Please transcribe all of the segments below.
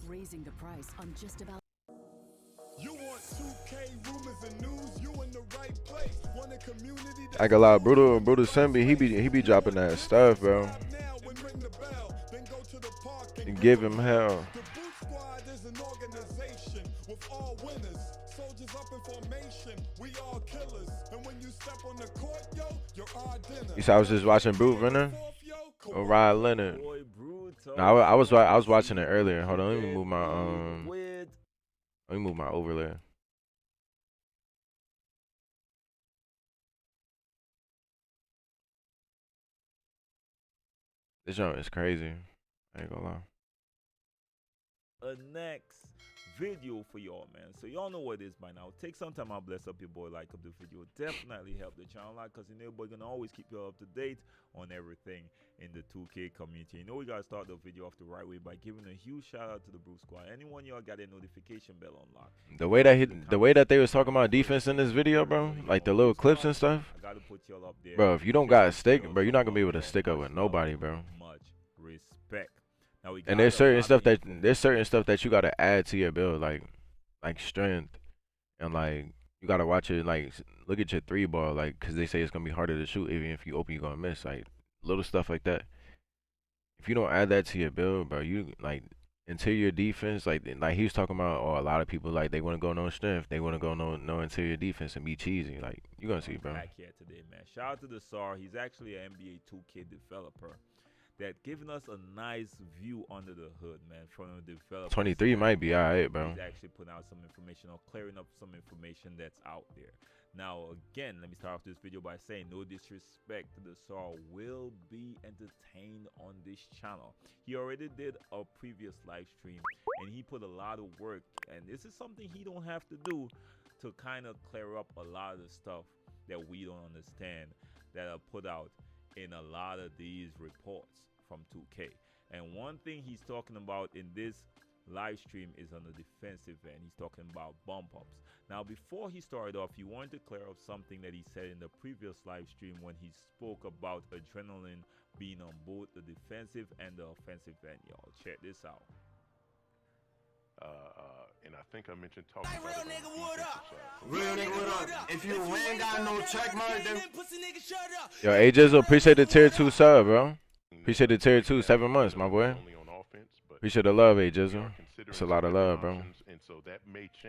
raising the price on just about. You want 2K rumors and news, you in the right place. Want a community I got a lot of brutal Simbi. He be dropping that stuff, bro. And give him hell. The Boot Squad is an organization with all winners. Soldiers up in formation, we all killers. And when you step on the court, yo, you're our dinner. You said I was just watching Brute Renner or Ryan Leonard. No, I was watching it earlier. Hold on, let me move my overlay. This joint is crazy. I ain't gonna lie. A next video for y'all, man. So y'all know what it is by now. Take some time out, bless up your boy, like up the video. Definitely help the channel out, because you know we're gonna always keep you up to date on everything in the 2K community. You know we gotta start the video off the right way by giving a huge shout out to the Brew Squad. Anyone y'all got a notification bell unlocked? The way that they was talking about defense in this video, bro, like the little clips and stuff. I gotta put y'all up there. Bro, if you don't got a stick, bro, you're not gonna be able to stick up with nobody, bro. Much respect. Now And there's certain stuff that you gotta add to your build, like strength, and like you gotta watch it, like look at your 3-ball, like, cause they say it's gonna be harder to shoot even if you open, you're gonna miss, like little stuff like that. If you don't add that to your build, bro, you like interior defense, like he was talking about, or a lot of people like they want to go no strength, they want to go no interior defense and be cheesy. Like you gonna see, bro. Back here today, man. Shout out to the SAR. He's actually an NBA 2K developer that giving us a nice view under the hood, man, from the developer. 23 might be alright, bro. He's actually putting out some information or clearing up some information that's out there. Now, again, let me start off this video by saying no disrespect to the SAR, will be entertained on this channel. He already did a previous live stream, and he put a lot of work, and this is something he don't have to do to kind of clear up a lot of the stuff that we don't understand that are put out in a lot of these reports from 2K. And one thing he's talking about in this live stream is on the defensive end. He's talking about bump ups. Now, before he started off, he wanted to clear up something that he said in the previous live stream when he spoke about adrenaline being on both the defensive and the offensive end. Y'all check this out. And I think I mentioned talking about real nigga, what up? Real nigga, what up? If you ain't got no check mark, then Yo, A Jizzle, appreciate the tier 2 sub, bro. Appreciate the tier 2, 7 months, my boy. Appreciate the love, A Jizzle. It's a lot of love, bro.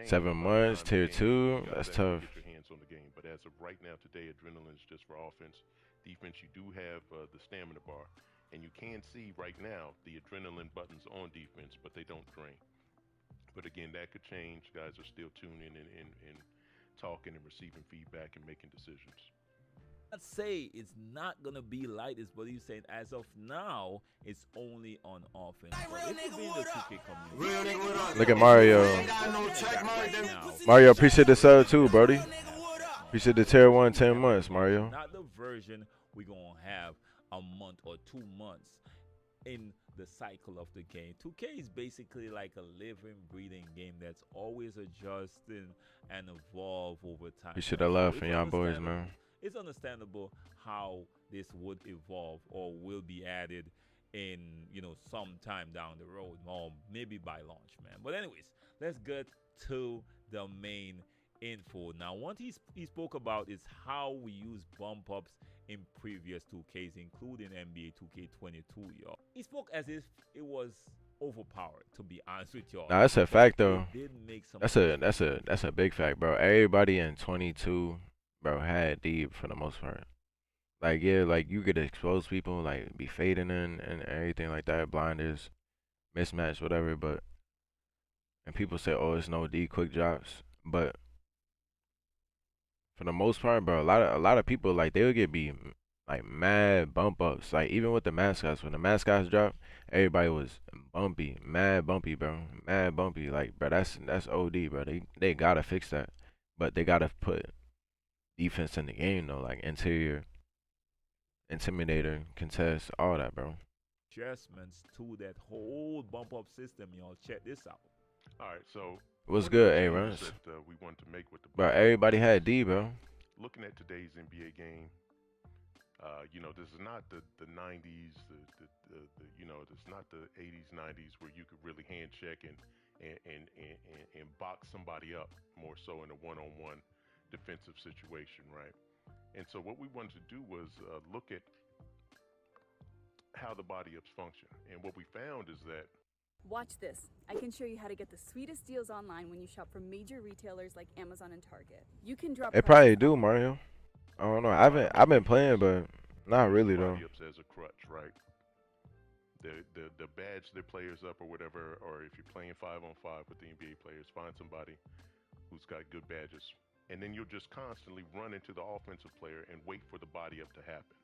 7 months, tier 2, that's tough. Get your hands on the game, but as of right now, today, adrenaline is just for offense. Defense, you do have the stamina bar, and you can see right now the adrenaline buttons on defense, but they don't drain. But again, that could change. Guys are still tuning in and talking and receiving feedback and making decisions. I'd say it's not gonna be like this, but he's saying as of now, it's only on offense. But it could be in the 2K community. Look at Mario. Mario, appreciate the sub too, Brody. Appreciate the tier 1, 10 months, Mario. Not the version we're gonna have a month or 2 months in the cycle of the game. 2K is basically like a living, breathing game that's always adjusting and evolve over time. Appreciate the love from y'all boys, man. It's understandable how this would evolve or will be added in, you know, sometime down the road, or maybe by launch, man. But anyways, let's get to the main info. Now, one he spoke about is how we use bump ups in previous 2Ks, including NBA 2K22, y'all. He spoke as if it was overpowered, to be honest with y'all. Nah, that's a fact though. That's a big fact, bro. Everybody in 22, bro, had deep for the most part. Like, yeah, like you could expose people, like be fading in and everything like that, blinders, mismatch, whatever. But and people say, oh, it's no D quick drops, but for the most part, bro, a lot of people, like, they would be like mad bump ups. Like even with the mascots, when the mascots dropped, everybody was bumpy, mad bumpy, bro, mad bumpy. Like, bro, that's OD, bro. They gotta fix that, but they gotta put defense in the game though, like interior, intimidator, contest, all that, bro. Adjustments to that whole bump up system, y'all. Check this out. All right, so what's good, A-Runs? We want to make with the Bro, everybody had D, bro. Looking at today's NBA game, You know, this is not the 90s, you know, this is not the 80s, 90s where you could really hand check and box somebody up more so in a one-on-one defensive situation, right? And so what we wanted to do was look at how the body ups function. And what we found is that Watch this. I can show you how to get the sweetest deals online when you shop from major retailers like Amazon and Target. You can drop They prices probably do, Mario. I don't know. I've been playing, but not really though. body ups as a crutch, right? The badge their players up or whatever, or if you're playing 5-on-5 with the NBA players, find somebody who's got good badges. And then you'll just constantly run into the offensive player and wait for the body up to happen,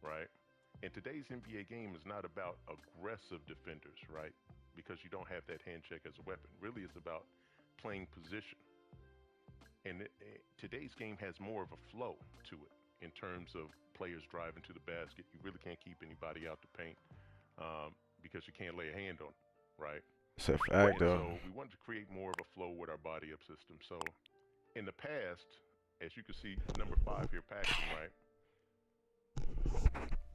right? And today's NBA game is not about aggressive defenders, right? Because you don't have that hand check as a weapon. Really, it's about playing position. And today's game has more of a flow to it in terms of players driving to the basket. You really can't keep anybody out the paint because you can't lay a hand on them, right? It's a fact, though. So we wanted to create more of a flow with our body up system. So in the past, as you can see, number 5 here, Paxton, right?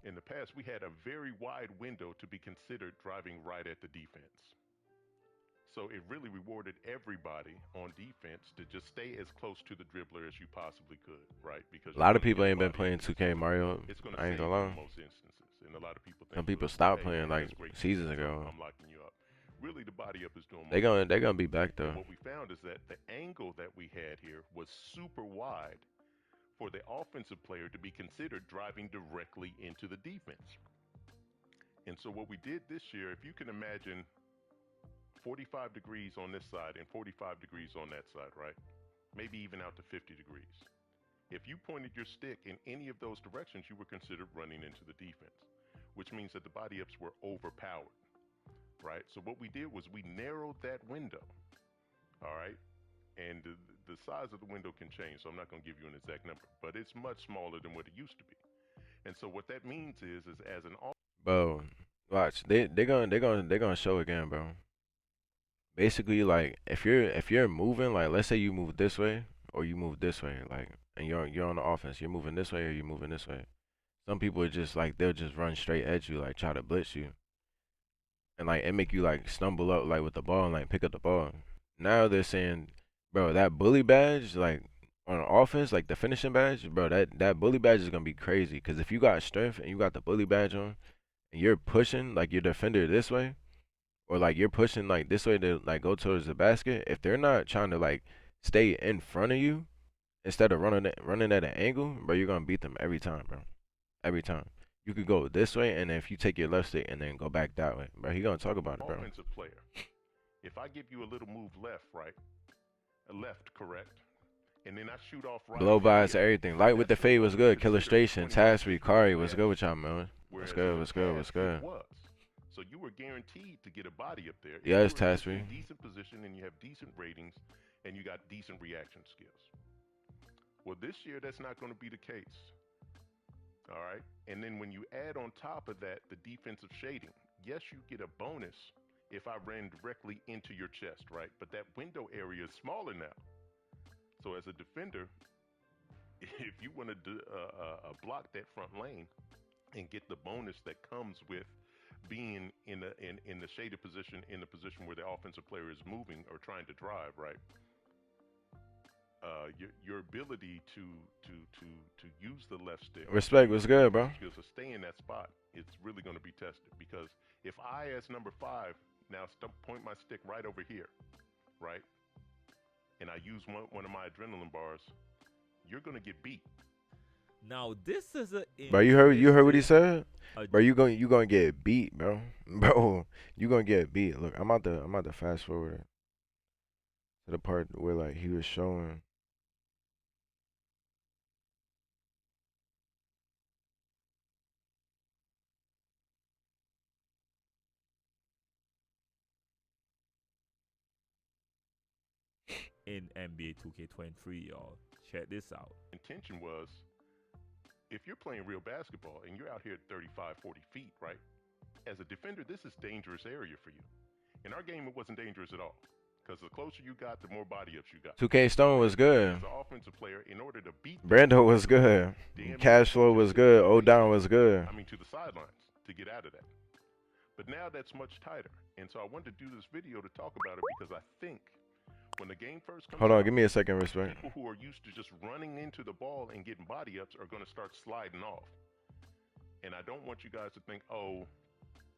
In the past, we had a very wide window to be considered driving right at the defense. So it really rewarded everybody on defense to just stay as close to the dribbler as you possibly could, right? Because a lot of people ain't been playing 2K Mario. It's gonna I ain't save gonna lie. in most instances, and a lot of people think Some people well, stopped hey, playing man, like that's great seasons defense, ago. I'm locking you up. Really, the body up is doing They more. gonna be back though. And what we found is that the angle that we had here was super wide for the offensive player to be considered driving directly into the defense. And so what we did this year, if you can imagine 45 degrees on this side and 45 degrees on that side, right? Maybe even out to 50 degrees. If you pointed your stick in any of those directions, you were considered running into the defense, which means that the body ups were overpowered, right? So what we did was we narrowed that window, all right? And the size of the window can change, so I'm not going to give you an exact number, but it's much smaller than what it used to be. And so what that means is as an Bro, watch. They're gonna show again, bro. Basically, like if you're moving, like let's say you move this way or you move this way, like and you're on the offense, you're moving this way or you're moving this way. Some people are just like they'll just run straight at you, like try to blitz you, and like it make you like stumble up like with the ball and like pick up the ball. Now they're saying, bro, that bully badge, like on offense, like the finishing badge, bro, that bully badge is gonna be crazy. Because if you got strength and you got the bully badge on, and you're pushing like your defender this way, or like you're pushing like this way to like go towards the basket, if they're not trying to like stay in front of you instead of running at an angle, bro, you're gonna beat them every time, bro. Every time. You could go this way, and then if you take your left stick and then go back that way, bro, he gonna talk about it, bro. offensive player, if I give you a little move left, right, left, correct, and then I shoot off right, Blow by us, here, everything. Light with the that's fade what was we good. consider Illustration, 21 Tasri, Kari, what's left. good with y'all, man? What's Whereas good? in the What's good? What's past, good? it was. So you were guaranteed to get a body up there. if Yes, you were just in Tasri. decent position and you have decent ratings and you got decent reaction skills. Well, this year that's not going to be the case. All right. And then when you add on top of that the defensive shading, yes, you get a bonus if I ran directly into your chest, right? But that window area is smaller now. So as a defender, if you want to block that front lane and get the bonus that comes with being in the shaded position, in the position where the offensive player is moving or trying to drive, right? Your ability to use the left stick. Respect, what's good, bro? Skills to stay in that spot, it's really going to be tested, because if I, as number 5, now point my stick right over here, right, and I use one of my adrenaline bars, you're going to get beat. Now this is a Bro, you heard what he interesting- said? Bro, you gonna get beat, bro. Bro, you gonna get beat. Look, I'm about to fast forward to the part where like he was showing. in NBA 2K23, y'all. Check this out. Intention was, if you're playing real basketball and you're out here at 35, 40 feet, right? As a defender, this is dangerous area for you. In our game, it wasn't dangerous at all, Because the closer you got, the more body ups you got. 2K Stone was good. As an offensive player, in order to beat Brando was good. Cash flow was good. O-Down was good. I mean, to the sidelines to get out of that. But now that's much tighter. And so I wanted to do this video to talk about it because I think when the game first comes Hold on, out, give me a second, respect. people who are used to just running into the ball and getting body ups are going to start sliding off. And I don't want you guys to think, oh,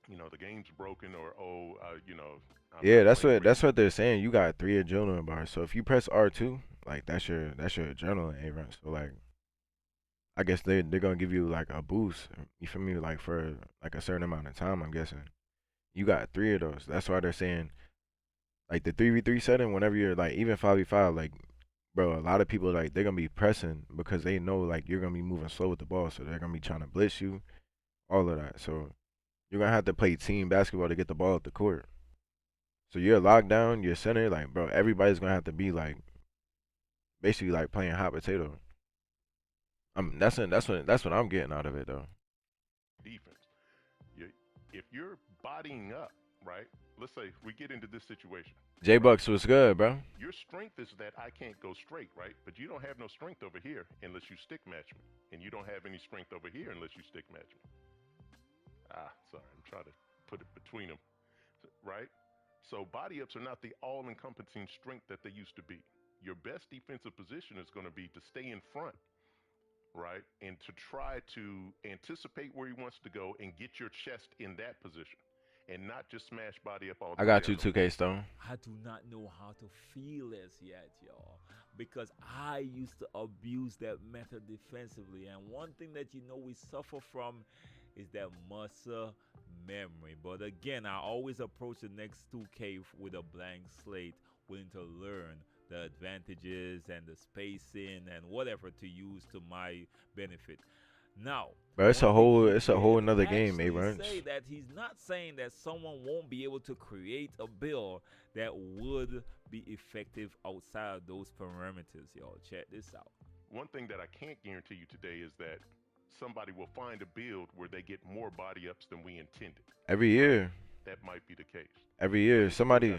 you know, the game's broken, or oh, you know. Yeah, that's what they're saying. You got 3 adrenaline bars. So if you press R2, like that's your adrenaline A run. So like, I guess they're gonna give you like a boost. You feel me? Like for like a certain amount of time. I'm guessing. You got 3 of those. That's why they're saying like the 3v3 setting. Whenever you're like even 5v5, like bro, a lot of people like they're gonna be pressing because they know like you're gonna be moving slow with the ball, so they're gonna be trying to blitz you, all of that. So you're gonna have to play team basketball to get the ball at the court. So you're locked down, you're center, like bro, everybody's gonna have to be like basically like playing hot potato. That's what I'm getting out of it though. Defense. If you're bodying up, right? Let's say we get into this situation. J Bucks was good, bro. Your strength is that I can't go straight, right? But you don't have no strength over here unless you stick match me, and you don't have any strength over here unless you stick match me. Sorry, I'm trying to put it between them, right? So body ups are not the all-encompassing strength that they used to be. Your best defensive position is going to be to stay in front, right? And to try to anticipate where he wants to go and get your chest in that position and not just smash body up all the I got you, 2K Stone. I do not know how to feel this yet, y'all, because I used to abuse that method defensively. And one thing that you know we suffer from is that muscle memory. But again, I always approach the next 2K with a blank slate, willing to learn the advantages and the spacing and whatever to use to my benefit. Now, Bro, it's a whole another game, A-Runs. Say that he's not saying that someone won't be able to create a build that would be effective outside of those parameters, y'all. Check this out. One thing that I can't guarantee you today is that somebody will find a build where they get more body ups than we intended. Every year. That might be the case. Every year, somebody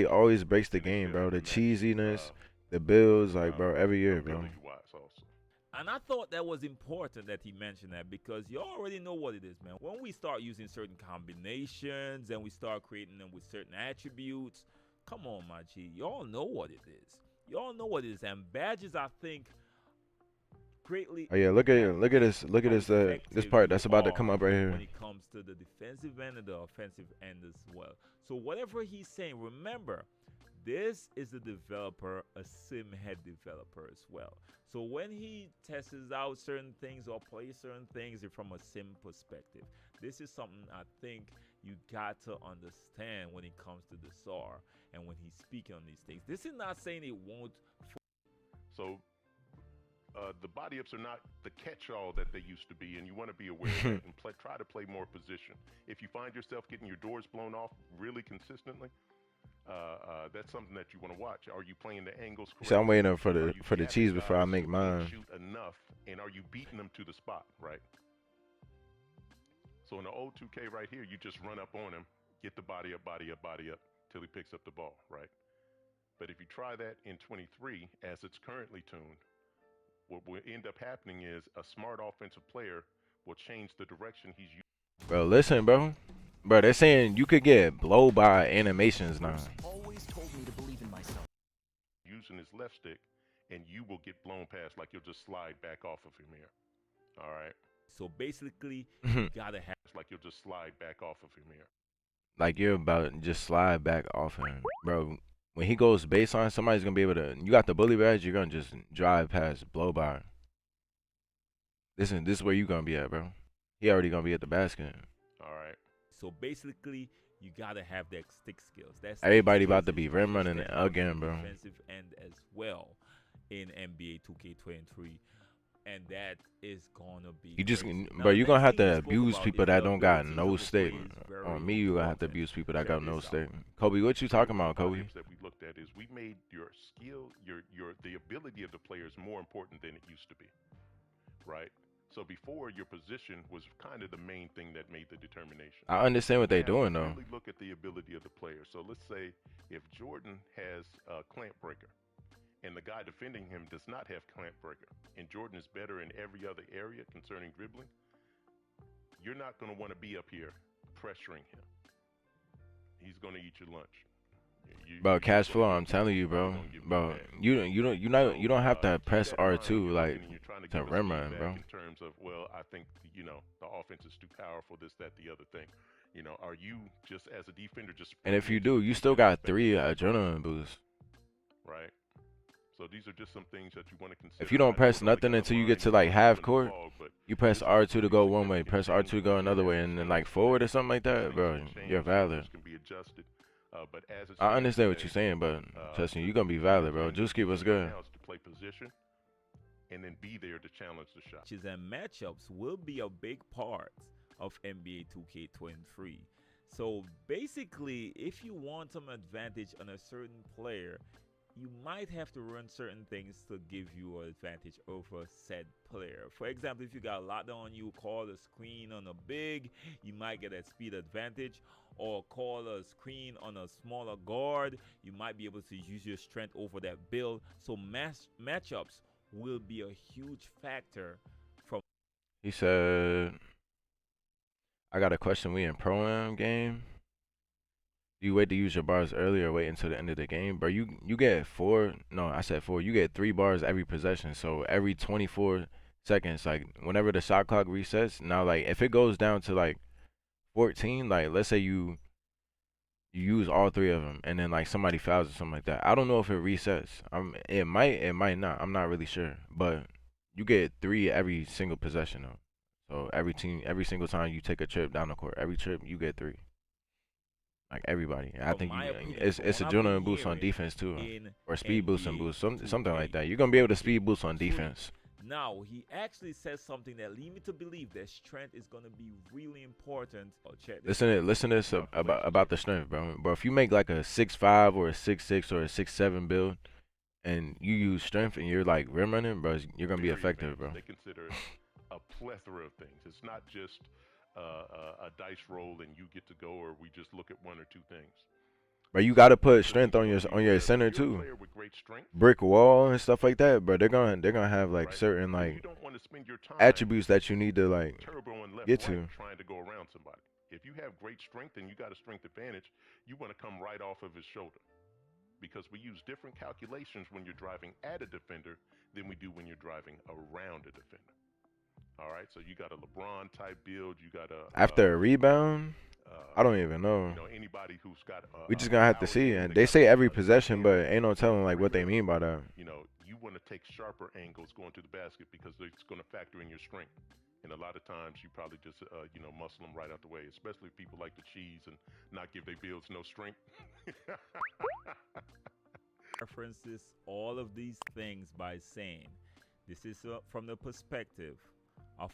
always breaks the game, bro. The cheesiness, the builds, like, bro, every year, bro. And I thought that was important that he mentioned that, because you already know what it is, man. When we start using certain combinations and we start creating them with certain attributes, come on, my G, y'all know what it is. Y'all know what it is. And badges, I think, greatly. Oh yeah, look at this part that's about to come up right here. When it comes to the defensive end and the offensive end as well. So whatever he's saying, remember, this is a developer, a sim head developer as well. So when he tests out certain things or plays certain things from a sim perspective, this is something I think you got to understand when it comes to the SAR and when he's speaking on these things. This is not saying it won't. So the body ups are not the catch-all that they used to be, and you want to be aware of that and try to play more position. If you find yourself getting your doors blown off really consistently, that's something that you want to watch. Are you playing the angles correctly? So I'm waiting for the cheese before I make mine. Shoot enough, and are you beating them to the spot, right? So in the old 2K right here, you just run up on him, get the body up till he picks up the ball, right? But if you try that in 23, as it's currently tuned, what will end up happening is a smart offensive player will change the direction he's using. Bro, listen, bro. Bro, they're saying you could get blow by animations now. Always told me to believe in myself. Using his left stick, and you will get blown past, like you'll just slide back off of him here. All right. So basically, you gotta have like you'll just slide back off of him here. Like you're about to just slide back off him, bro. When he goes baseline, somebody's gonna be able to. You got the bully badge, you're gonna just drive past, blow by. This is where you gonna be at, bro. He already gonna be at the basket. All right. So basically, you gotta have that stick skills. That's everybody about to be rim running it again, bro. Defensive end as well in NBA 2K23, and that is gonna be. You just, bro, you're gonna have to abuse people that don't got no stick. On me, you gonna have to abuse people that got no stick. Kobe, what you talking about, Kobe? That we looked at is we made your skill, the ability of the players more important than it used to be, right? So before, your position was kind of the main thing that made the determination. I understand what they're Now, doing though. really look at the ability of the player. So let's say if Jordan has a clamp breaker and the guy defending him does not have clamp breaker, and Jordan is better in every other area concerning dribbling, you're not going to want to be up here pressuring him. He's going to eat your lunch. Bro, cash flow, I'm telling you, bro. Bro, you don't have to press R2 like to rim run, bro. In terms of, well, I think the offense is too powerful. This, that, the other thing. Are you just as a defender just? And if you do, you still got 3 adrenaline boosts. Right. So these are just some things that you want to consider. If you don't press nothing until you get to like half court, you press R2 to go one way, press R2 to go another way, and then like forward or something like that, bro, you're valid. Can be adjusted. But as I understand what you're saying, but trust me, you're gonna be valid, bro. Just keep us good. To play position and then be there to challenge the shot. And matchups will be a big part of NBA 2K23. So basically, if you want some advantage on a certain player, you might have to run certain things to give you an advantage over said player. For example, if you got a lot on you, call a screen on a big, you might get a speed advantage, or call a screen on a smaller guard, you might be able to use your strength over that build. So matchups will be a huge factor. He said, I got a question. We in pro-am game. Do you wait to use your bars earlier or wait until the end of the game? Bro, you get 4. No, I said 4. You get 3 bars every possession. So every 24 seconds, like whenever the shot clock resets, now like if it goes down to like 14, like let's say you use all 3 of them and then like somebody fouls or something like that. I don't know if it resets. It might not. I'm not really sure. But you get 3 every single possession though. So every single time you take a trip down the court, every trip you get 3. Like everybody. I think it's adrenaline boost on defense too, or speed boost and boost, something like that. You're gonna be able to speed boost on defense. Now he actually says something that lead me to believe that strength is gonna be really important. Oh, check this. Listen to this about the strength, bro. Bro, if you make like a 6'5" or a 6'6" or a 6'7" build, and you use strength and you're like rim running, bro, you're gonna be effective, bro. They consider a plethora of things. It's not just a dice roll and you get to go, or we just look at 1 or 2 things. But you gotta put strength on your center too. Brick wall and stuff like that, bro. They're gonna have like certain like attributes that you need to like get to. Trying to go around somebody. If you have great strength and you got a strength advantage, you want to come right off of his shoulder, because we use different calculations when you're driving at a defender than we do when you're driving around a defender. All right, so you got a LeBron type build. You got a after a rebound. I don't even know. Anybody who's got we just gonna have to see. And they say every possession, but ain't no telling like what they mean by that. You want to take sharper angles going to the basket because it's going to factor in your strength. And a lot of times you probably just muscle them right out the way, especially if people like to cheese and not give their builds no strength. References all of these things by saying this is from the perspective of a